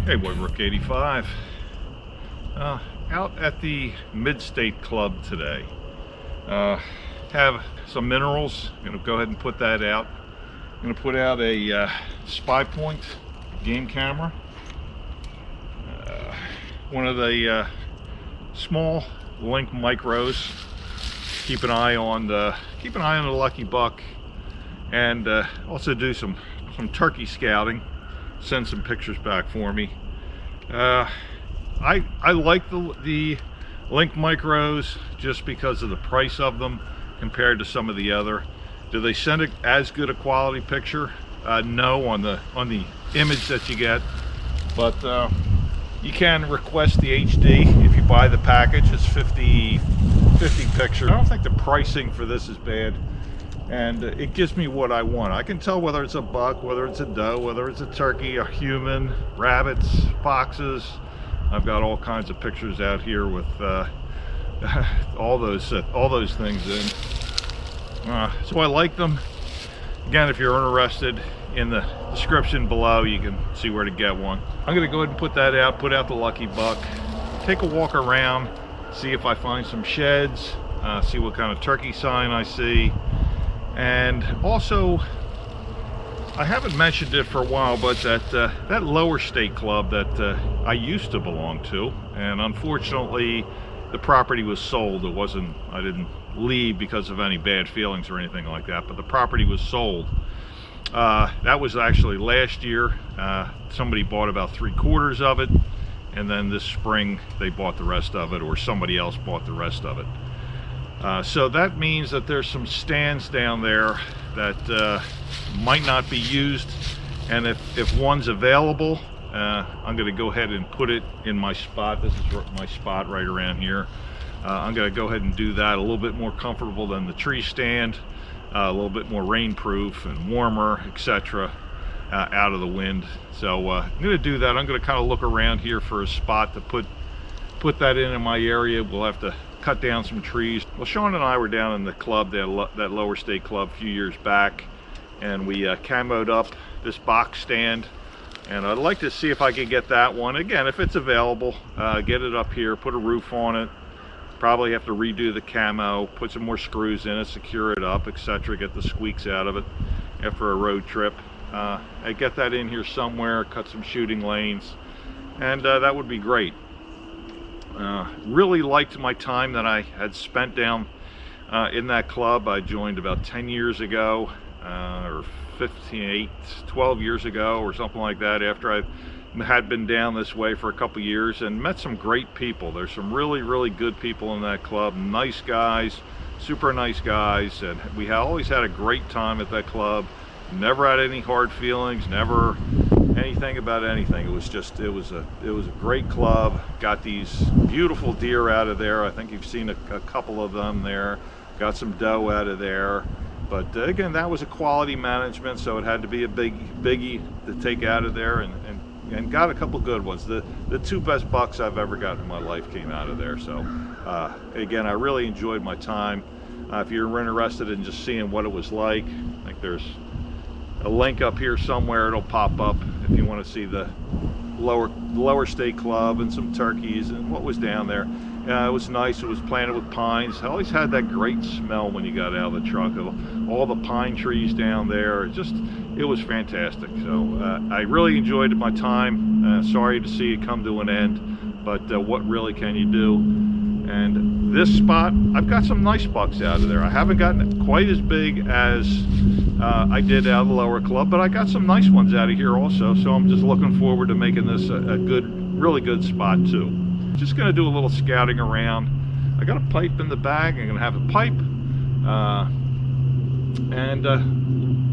Hey, Boy Rook 85. Out at the Mid-State Club today. Have some minerals. I'm going to go ahead and put that out. I'm going to put out a SpyPoint game camera. One of the small Link Micros. Keep an eye on the lucky buck, and also do some turkey scouting. Send some pictures back for me. I like the Link Micros just because of the price of them compared to some of the other. Do they send as good a quality picture? No, on the image that you get, but you can request the HD if you buy the package. It's 50 pictures. I don't think the pricing for this is bad, and it gives me what I want. I can tell whether it's a buck, whether it's a doe, whether it's a turkey, a human, rabbits, foxes. I've got all kinds of pictures out here with all those things in. So I like them. Again, if you're interested, in the description below you can see where to get one. I'm going to go ahead and put that out, put out the lucky buck, take a walk around, see if I find some sheds, see what kind of turkey sign I see. And also, I haven't mentioned it for a while, but that lower state club that I used to belong to, and unfortunately the property was sold. I didn't leave because of any bad feelings or anything like that, but the property was sold. That was actually last year. Somebody bought about 3/4 of it, and then this spring they bought the rest of it, or somebody else bought the rest of it. So that means that there's some stands down there that might not be used, and if one's available, I'm going to go ahead and put it in my spot. This is my spot right around here. I'm going to go ahead and do that. A little bit more comfortable than the tree stand, a little bit more rainproof and warmer, etc., out of the wind. So I'm going to do that. I'm going to kind of look around here for a spot to put that in my area. We'll have to cut down some trees. Well, Sean and I were down in the club, that lower state club, a few years back, and we camoed up this box stand, and I'd like to see if I can get that one again, if it's available. Get it up here, put a roof on it, probably have to redo the camo, put some more screws in it, secure it up, etc., get the squeaks out of it after a road trip. I get that in here somewhere, cut some shooting lanes, and that would be great. Really liked my time that I had spent down in that club. I joined about 10 years ago, or 12 years ago, or something like that, after I had been down this way for a couple years, and met some great people. There's some really good people in that club, nice guys, super nice guys, and we always had a great time at that club. Never had any hard feelings, never anything about anything. It was a great club. Got these beautiful deer out of there. I think you've seen a couple of them there. Got some doe out of there, but again, that was a quality management, so it had to be a biggie to take out of there, and got a couple good ones. The two best bucks I've ever gotten in my life came out of there. So again, I really enjoyed my time. If you're interested in just seeing what it was like, I think there's a link up here somewhere. It'll pop up if you want to see the lower state club and some turkeys and what was down there. It was nice. It was planted with pines. I always had that great smell when you got out of the truck, all the pine trees down there. It was fantastic. So I really enjoyed my time. Sorry to see it come to an end, but what really can you do? And this spot, I've got some nice bucks out of there. I haven't gotten quite as big as I did out of the lower club, but I got some nice ones out of here also. So I'm just looking forward to making this a really good spot too. Just going to do a little scouting around. I got a pipe in the bag. I'm going to have a pipe and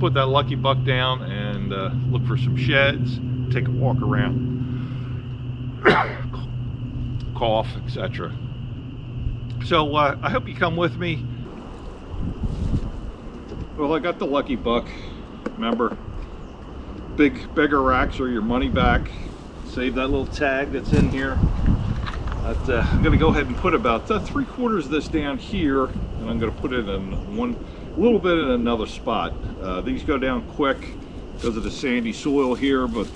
put that lucky buck down and look for some sheds, take a walk around, cough, etc. So I hope you come with me. Well, I got the lucky buck. Remember, bigger racks are your money back. Save that little tag that's in here. I'm going to go ahead and put about 3/4 of this down here, and I'm going to put it in a little bit in another spot. These go down quick because of the sandy soil here, but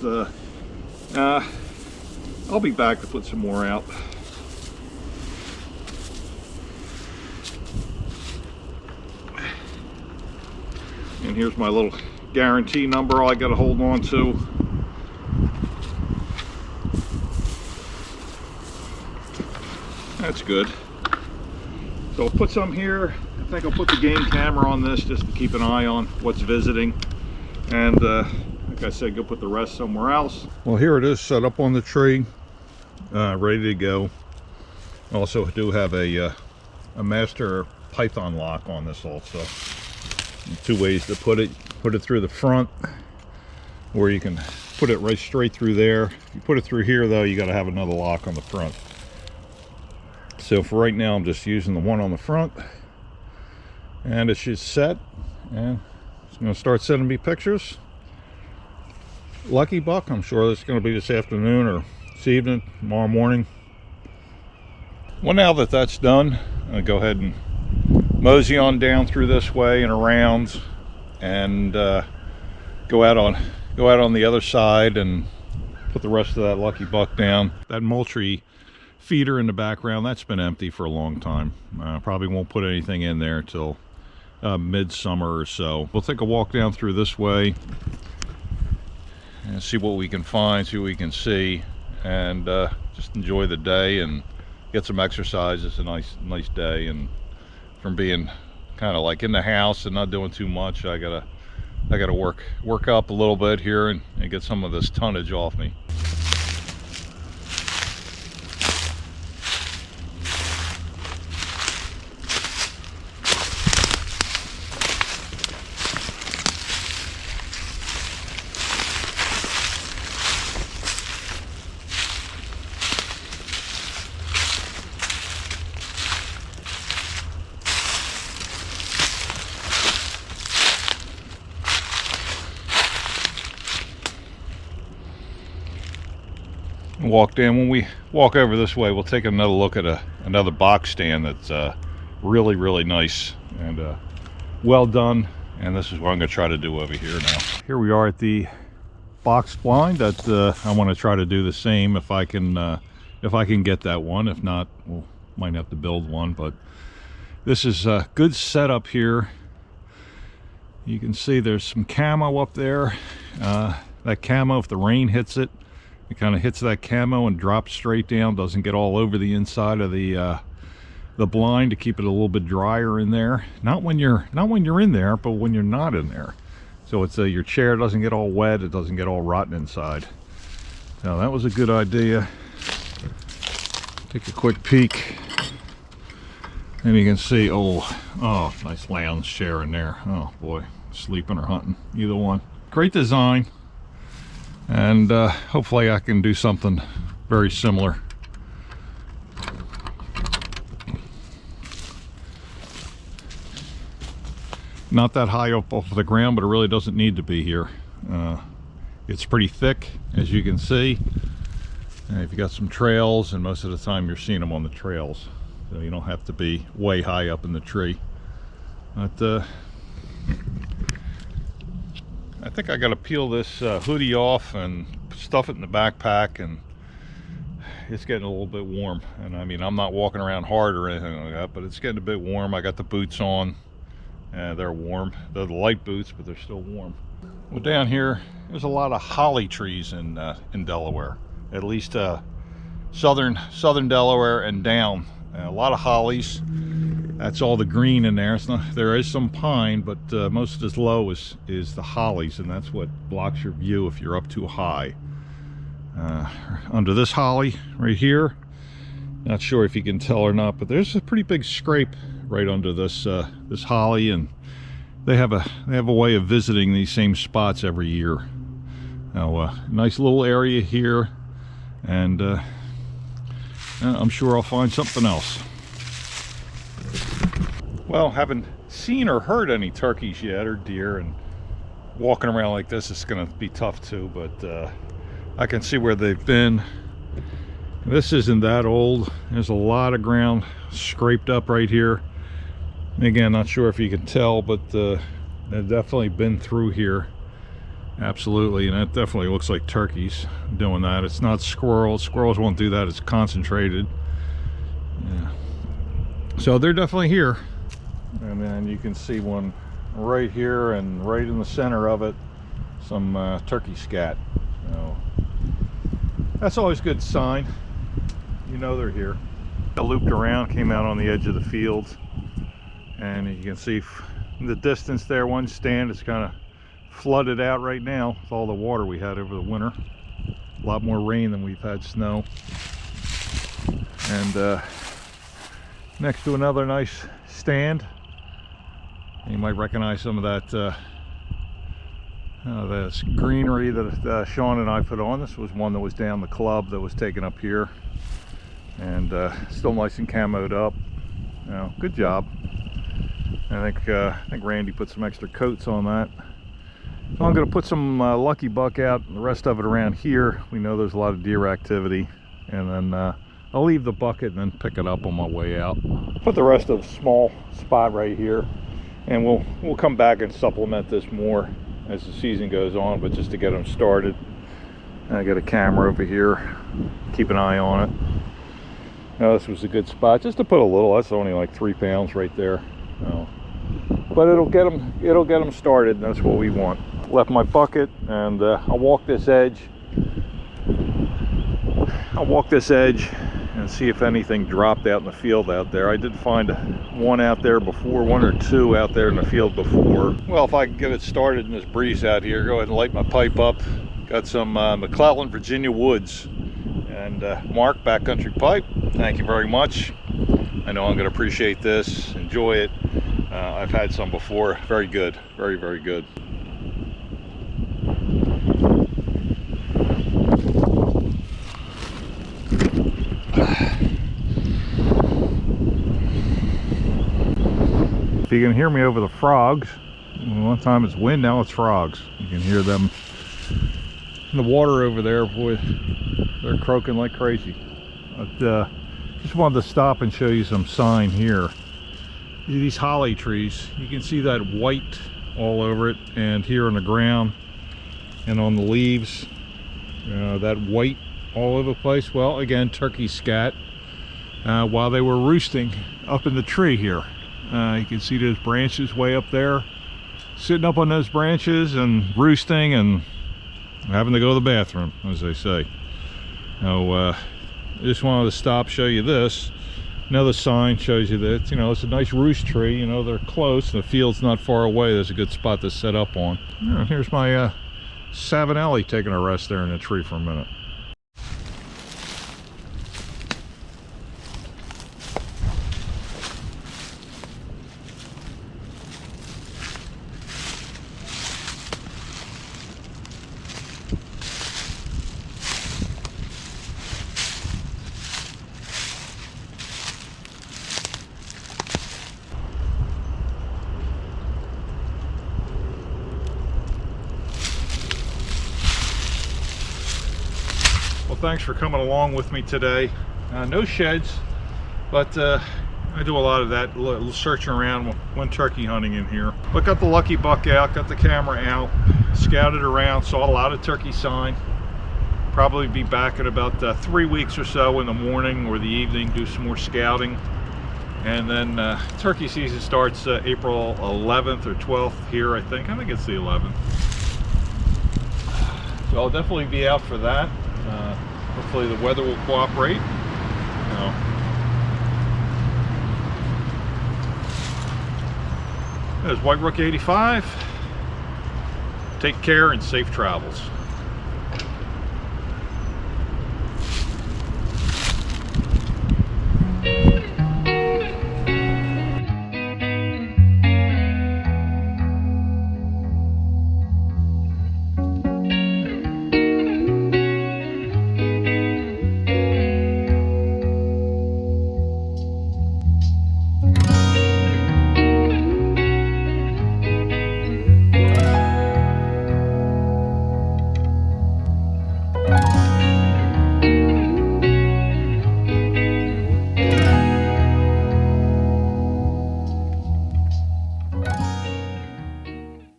I'll be back to put some more out. And here's my little guarantee number I got to hold on to. That's good. So I'll put some here. I think I'll put the game camera on this just to keep an eye on what's visiting. And like I said, go put the rest somewhere else. Well, here it is set up on the tree, ready to go. Also do have a master Python lock on this also. Two ways to put it through the front, or you can put it right straight through there. If you put it through here though, you got to have another lock on the front. So for right now I'm just using the one on the front, and it's just set, and it's going to start sending me pictures. Lucky buck, I'm sure that's going to be this afternoon or this evening, tomorrow morning. Well, now that that's done, I'll go ahead and mosey on down through this way and around, and go out on the other side and put the rest of that lucky buck down. That Moultrie feeder in the background, that's been empty for a long time. Probably won't put anything in there till midsummer or so. We'll take a walk down through this way and see what we can find, see what we can see, and just enjoy the day and get some exercise. It's a nice day, and from being kind of like in the house and not doing too much, I gotta work up a little bit here and get some of this tonnage off me. Walk down. When we walk over this way, we'll take another look at another box stand that's really nice and well done, and this is what I'm going to try to do over here now. Here we are at the box blind that I want to try to do the same if I can get that one. If not, we'll might have to build one, but this is a good setup here. You can see there's some camo up there. That camo, if the rain hits it, it kind of hits that camo and drops straight down, doesn't get all over the inside of the blind, to keep it a little bit drier in there. Not when you're in there, but when you're not in there. So it's your chair doesn't get all wet, it doesn't get all rotten inside. Now that was a good idea. Take a quick peek, and you can see, oh, nice lounge chair in there. Oh boy, sleeping or hunting, either one. Great design. And hopefully I can do something very similar. Not that high up off the ground, but it really doesn't need to be here. It's pretty thick, as you can see. And if you got some trails, and most of the time you're seeing them on the trails, so you don't have to be way high up in the tree. But I think I got to peel this hoodie off and stuff it in the backpack, and it's getting a little bit warm. And I mean, I'm not walking around hard or anything like that, but it's getting a bit warm. I got the boots on, and they're warm. They're the light boots, but they're still warm. Well, down here, there's a lot of holly trees in Delaware, at least southern Delaware and down. A lot of hollies. That's all the green in there. It's not, there is some pine, but most of this low is the hollies, and that's what blocks your view if you're up too high. Under this holly right here, not sure if you can tell or not, but there's a pretty big scrape right under this this holly, and they have a way of visiting these same spots every year. Now, nice little area here, and I'm sure I'll find something else. Well, haven't seen or heard any turkeys yet, or deer, and walking around like this is going to be tough too, but I can see where they've been. This isn't that old. There's a lot of ground scraped up right here. Again, not sure if you can tell, but they've definitely been through here. Absolutely, and that definitely looks like turkeys doing that. It's not squirrels. Squirrels won't do that. It's concentrated. Yeah. So they're definitely here. And then you can see one right here, and right in the center of it, some turkey scat. So that's always a good sign. You know they're here. I looped around, came out on the edge of the field, and you can see in the distance there, one stand is kind of flooded out right now with all the water we had over the winter. A lot more rain than we've had snow. And next to another nice stand, you might recognize some of that this greenery that Sean and I put on. This was one that was down the club that was taken up here, and still nice and camoed up. You know, good job. I think Randy put some extra coats on that. So I'm going to put some lucky buck out, and the rest of it around here. We know there's a lot of deer activity, and then I'll leave the bucket and then pick it up on my way out. Put the rest of the small spot right here, and we'll come back and supplement this more as the season goes on, but just to get them started. I got a camera over here, keep an eye on it. Now this was a good spot just to put a little. That's only like 3 pounds right there. But it'll get them started, and that's what we want. Left my bucket, and I'll walk this edge and see if anything dropped out in the field out there. I did find one out there before, one or two out there in the field before. Well, if I can get it started in this breeze out here, go ahead and light my pipe up. Got some McClellan, Virginia woods. And Mark, Backcountry Pipe, thank you very much. I know I'm going to appreciate this, enjoy it. I've had some before. Very good, very, very good. If you can hear me over the frogs, one time it's wind, now it's frogs. You can hear them in the water over there. Boy, they're croaking like crazy. But just wanted to stop and show you some sign here. These holly trees, you can see that white all over it, and here on the ground and on the leaves, that white all over the place. Well, again, turkey scat while they were roosting up in the tree here. You can see those branches way up there, sitting up on those branches and roosting and having to go to the bathroom, as they say. Now, I just wanted to stop, show you this. Another sign shows you that, it's a nice roost tree. They're close, the field's not far away. There's a good spot to set up on. Here's my Savinelli taking a rest there in the tree for a minute. Thanks for coming along with me today. No sheds, but I do a lot of that, searching around when turkey hunting in here. But got the lucky buck out, got the camera out, scouted around, saw a lot of turkey sign. Probably be back in about 3 weeks or so in the morning or the evening, do some more scouting. And then turkey season starts April 11th or 12th here, I think it's the 11th. So I'll definitely be out for that. Hopefully the weather will cooperate. There's White Rook 85. Take care and safe travels.